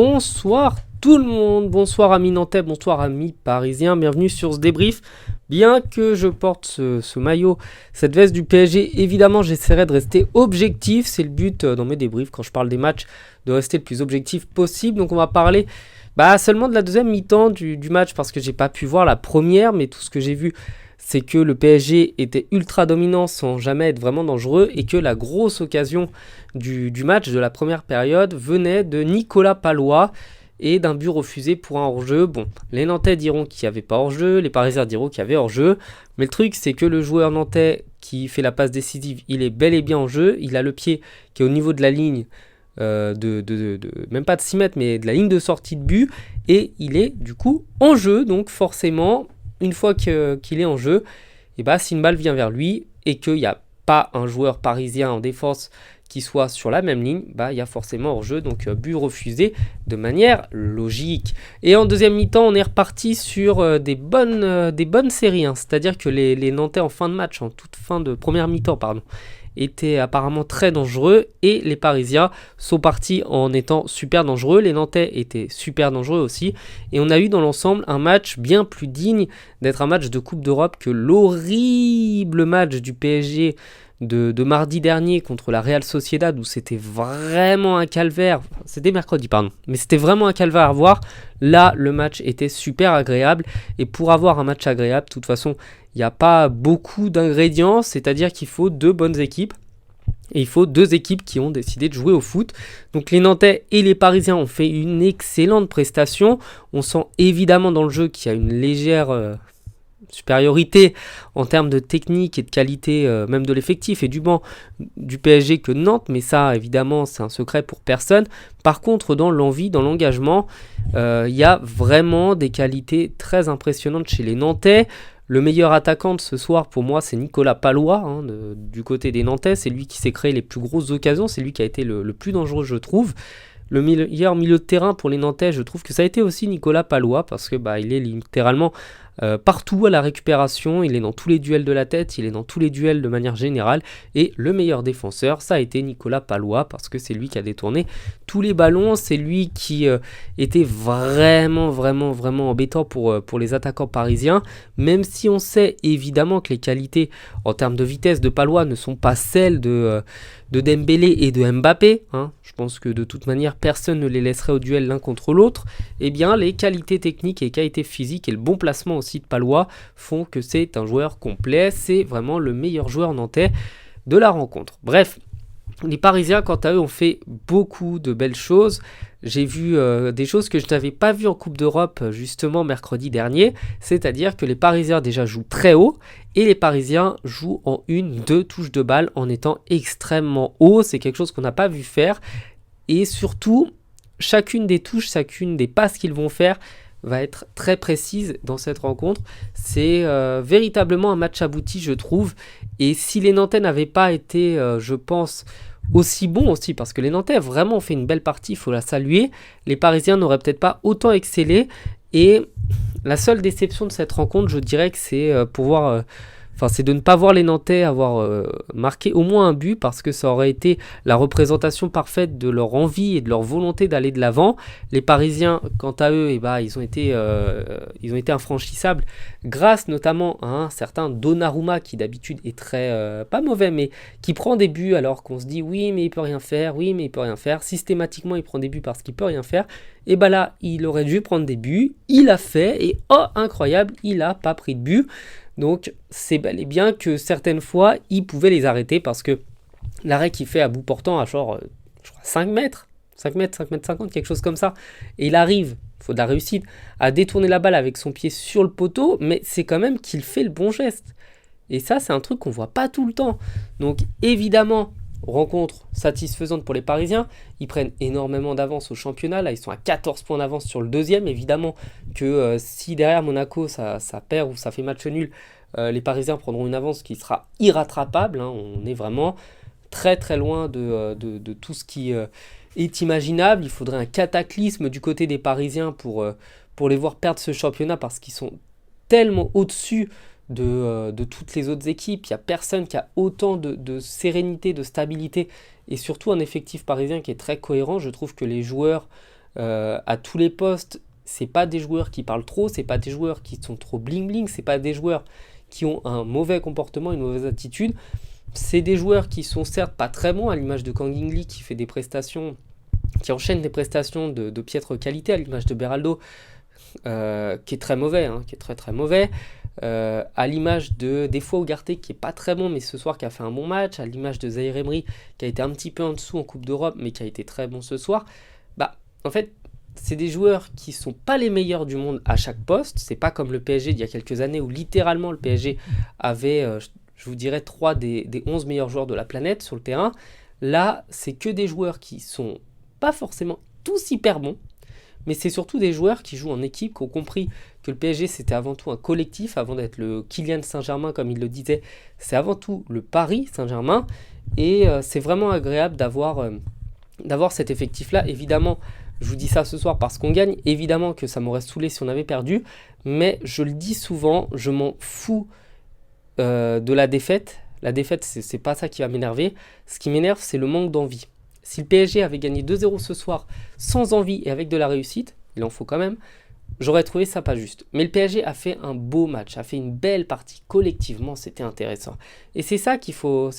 Bonsoir tout le monde, bonsoir amis nantais, bonsoir amis parisiens, bienvenue sur ce débrief. Bien que je porte ce maillot, cette veste du PSG, évidemment j'essaierai de rester objectif, c'est le but dans mes débriefs quand je parle des matchs, de rester le plus objectif possible. Donc on va parler seulement de la deuxième mi-temps du match parce que j'ai pas pu voir la première, mais tout ce que j'ai vu c'est que le PSG était ultra dominant sans jamais être vraiment dangereux et que la grosse occasion du match de la première période venait de Nicolas Pallois et d'un but refusé pour un hors-jeu. Bon, les Nantais diront qu'il n'y avait pas hors-jeu, les Parisiens diront qu'il y avait hors-jeu, mais le truc c'est que le joueur nantais qui fait la passe décisive, il est bel et bien en jeu, il a le pied qui est au niveau de la ligne, même pas de 6 mètres, mais de la ligne de sortie de but, et il est du coup en jeu, donc forcément, une fois qu'il est en jeu, si une balle vient vers lui et qu'il n'y a pas un joueur parisien en défense qui soit sur la même ligne, il y a forcément hors-jeu, donc but refusé de manière logique. Et en deuxième mi-temps, on est reparti sur des bonnes séries, c'est-à-dire que les Nantais en fin de match, en toute fin de première mi-temps, étaient apparemment très dangereux et les Parisiens sont partis en étant super dangereux. Les Nantais étaient super dangereux aussi et on a eu dans l'ensemble un match bien plus digne d'être un match de Coupe d'Europe que l'horrible match du PSG de mardi dernier contre la Real Sociedad où c'était vraiment un calvaire. C'était mercredi, mais c'était vraiment un calvaire à voir. Là, le match était super agréable et pour avoir un match agréable, de toute façon, il n'y a pas beaucoup d'ingrédients, c'est-à-dire qu'il faut deux bonnes équipes. Et il faut deux équipes qui ont décidé de jouer au foot. Donc les Nantais et les Parisiens ont fait une excellente prestation. On sent évidemment dans le jeu qu'il y a une légère supériorité en termes de technique et de qualité, même de l'effectif et du banc du PSG que Nantes. Mais ça, évidemment, c'est un secret pour personne. Par contre, dans l'envie, dans l'engagement, il y a vraiment des qualités très impressionnantes chez les Nantais. Le meilleur attaquant de ce soir, pour moi, c'est Nicolas Pallois, du côté des Nantais. C'est lui qui s'est créé les plus grosses occasions. C'est lui qui a été le plus dangereux, je trouve. Le meilleur milieu de terrain pour les Nantais, je trouve que ça a été aussi Nicolas Pallois, parce que il est littéralement partout à la récupération, il est dans tous les duels de la tête, il est dans tous les duels de manière générale, et le meilleur défenseur, ça a été Nicolas Pallois, parce que c'est lui qui a détourné tous les ballons, c'est lui qui était vraiment embêtant pour les attaquants parisiens, même si on sait évidemment que les qualités en termes de vitesse de Pallois ne sont pas celles de Dembélé et de Mbappé, je pense que de toute manière personne ne les laisserait au duel l'un contre l'autre, et bien les qualités techniques et les qualités physiques et le bon placement aussi de Pallois font que c'est un joueur complet, c'est vraiment le meilleur joueur nantais de la rencontre. Bref, les Parisiens quant à eux ont fait beaucoup de belles choses. J'ai vu des choses que je n'avais pas vues en Coupe d'Europe justement mercredi dernier, c'est-à-dire que les Parisiens déjà jouent très haut et les Parisiens jouent en 1-2 touches de balle en étant extrêmement haut. C'est quelque chose qu'on n'a pas vu faire et surtout chacune des touches, chacune des passes qu'ils vont faire va être très précise dans cette rencontre. C'est véritablement un match abouti, je trouve, et si les Nantais n'avaient pas été, je pense, aussi bons aussi, parce que les Nantais ont vraiment fait une belle partie, il faut la saluer, les Parisiens n'auraient peut-être pas autant excellé, et la seule déception de cette rencontre, je dirais que c'est c'est de ne pas voir les Nantais avoir marqué au moins un but, parce que ça aurait été la représentation parfaite de leur envie et de leur volonté d'aller de l'avant. Les Parisiens, quant à eux, ils ont été infranchissables grâce notamment à un certain Donnarumma qui d'habitude est très pas mauvais, mais qui prend des buts alors qu'on se dit oui mais il peut rien faire, systématiquement il prend des buts parce qu'il peut rien faire. Et là il aurait dû prendre des buts, il a fait et oh incroyable, il a pas pris de but. Donc c'est bel et bien que certaines fois il pouvait les arrêter parce que l'arrêt qu'il fait à bout portant à je crois 5 mètres, 50, quelque chose comme ça, et il arrive, il faut de la réussite, à détourner la balle avec son pied sur le poteau, mais c'est quand même qu'il fait le bon geste. Et ça c'est un truc qu'on voit pas tout le temps. Donc évidemment, rencontre satisfaisante pour les Parisiens, ils prennent énormément d'avance au championnat, là ils sont à 14 points d'avance sur le deuxième, évidemment que si derrière Monaco ça perd ou ça fait match nul, les Parisiens prendront une avance qui sera irrattrapable, on est vraiment très très loin de tout ce qui est imaginable. Il faudrait un cataclysme du côté des Parisiens pour les voir perdre ce championnat parce qu'ils sont tellement au-dessus de toutes les autres équipes. Il n'y a personne qui a autant de sérénité, de stabilité et surtout un effectif parisien qui est très cohérent. Je trouve que les joueurs à tous les postes. C'est pas des joueurs qui parlent trop, c'est pas des joueurs qui sont trop bling bling, c'est pas des joueurs qui ont un mauvais comportement, une mauvaise attitude. C'est des joueurs qui sont certes pas très bons, à l'image de Kang In Lee qui fait des prestations, qui enchaîne des prestations de piètre qualité, à l'image de Beraldo, qui est très mauvais, qui est très très mauvais. À l'image de des fois Ugarte qui est pas très bon mais ce soir qui a fait un bon match, à l'image de Zaïre Emery qui a été un petit peu en dessous en Coupe d'Europe mais qui a été très bon ce soir. En fait, c'est des joueurs qui sont pas les meilleurs du monde à chaque poste. C'est pas comme le PSG d'il y a quelques années où littéralement le PSG avait, je vous dirais, 3 des 11 meilleurs joueurs de la planète sur le terrain. Là, c'est que des joueurs qui sont pas forcément tous hyper bons, mais c'est surtout des joueurs qui jouent en équipe, qui ont compris que le PSG c'était avant tout un collectif, avant d'être le Kylian Saint-Germain comme il le disait, c'est avant tout le Paris Saint-Germain, et c'est vraiment agréable d'avoir cet effectif-là. Évidemment, je vous dis ça ce soir parce qu'on gagne, évidemment que ça m'aurait saoulé si on avait perdu, mais je le dis souvent, je m'en fous de la défaite. La défaite, c'est pas ça qui va m'énerver. Ce qui m'énerve, c'est le manque d'envie. Si le PSG avait gagné 2-0 ce soir sans envie et avec de la réussite, il en faut quand même, j'aurais trouvé ça pas juste. Mais le PSG a fait un beau match, a fait une belle partie. Collectivement, c'était intéressant. Et c'est ça qu'il faut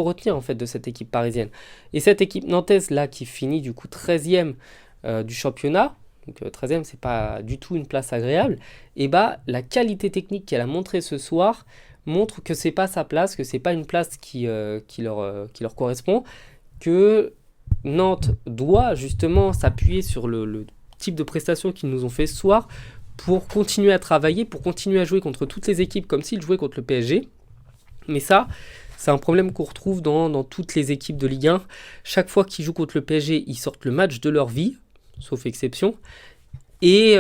retenir en fait de cette équipe parisienne. Et cette équipe nantaise là qui finit du coup 13e du championnat, donc 13e c'est pas du tout une place agréable, et bah la qualité technique qu'elle a montrée ce soir montre que c'est pas sa place, que c'est pas une place qui leur correspond, que Nantes doit justement s'appuyer sur le type de prestations qu'ils nous ont fait ce soir pour continuer à travailler, pour continuer à jouer contre toutes les équipes comme s'ils jouaient contre le PSG. Mais ça, c'est un problème qu'on retrouve dans toutes les équipes de Ligue 1. Chaque fois qu'ils jouent contre le PSG, ils sortent le match de leur vie, sauf exception. Et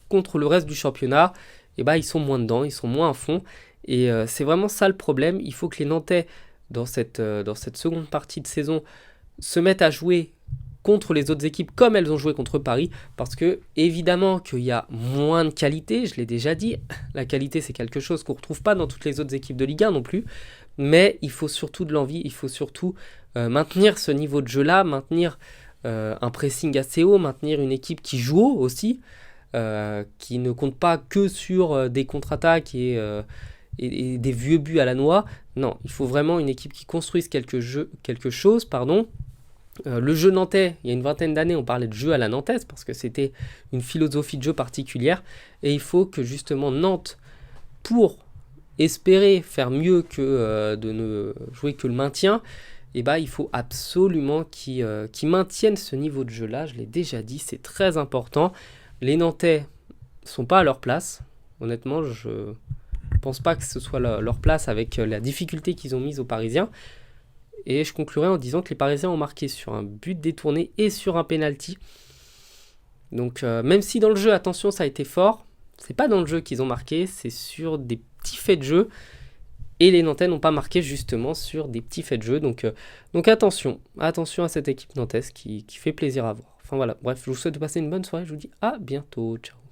contre le reste du championnat, ils sont moins dedans, ils sont moins à fond. Et c'est vraiment ça le problème. Il faut que les Nantais, dans cette seconde partie de saison, se mettent à jouer contre les autres équipes comme elles ont joué contre Paris, parce que évidemment qu'il y a moins de qualité, je l'ai déjà dit, la qualité c'est quelque chose qu'on ne retrouve pas dans toutes les autres équipes de Ligue 1 non plus, mais il faut surtout de l'envie, il faut surtout maintenir ce niveau de jeu là, maintenir un pressing assez haut, maintenir une équipe qui joue haut aussi, qui ne compte pas que sur des contre-attaques et des vieux buts à la noix. Non, il faut vraiment une équipe qui construise quelque chose. Le jeu nantais, il y a une vingtaine d'années, on parlait de jeu à la nantaise parce que c'était une philosophie de jeu particulière. Et il faut que justement Nantes, pour espérer faire mieux que de ne jouer que le maintien, il faut absolument qu'ils maintiennent ce niveau de jeu-là. Je l'ai déjà dit, c'est très important. Les Nantais ne sont pas à leur place. Honnêtement, je pense pas que ce soit leur place avec la difficulté qu'ils ont mise aux Parisiens. Et je conclurai en disant que les Parisiens ont marqué sur un but détourné et sur un penalty. Donc même si dans le jeu, attention, ça a été fort, c'est pas dans le jeu qu'ils ont marqué, c'est sur des petits faits de jeu. Et les Nantais n'ont pas marqué justement sur des petits faits de jeu. Donc attention à cette équipe nantaise qui fait plaisir à voir. Enfin voilà, bref, je vous souhaite de passer une bonne soirée, je vous dis à bientôt, ciao.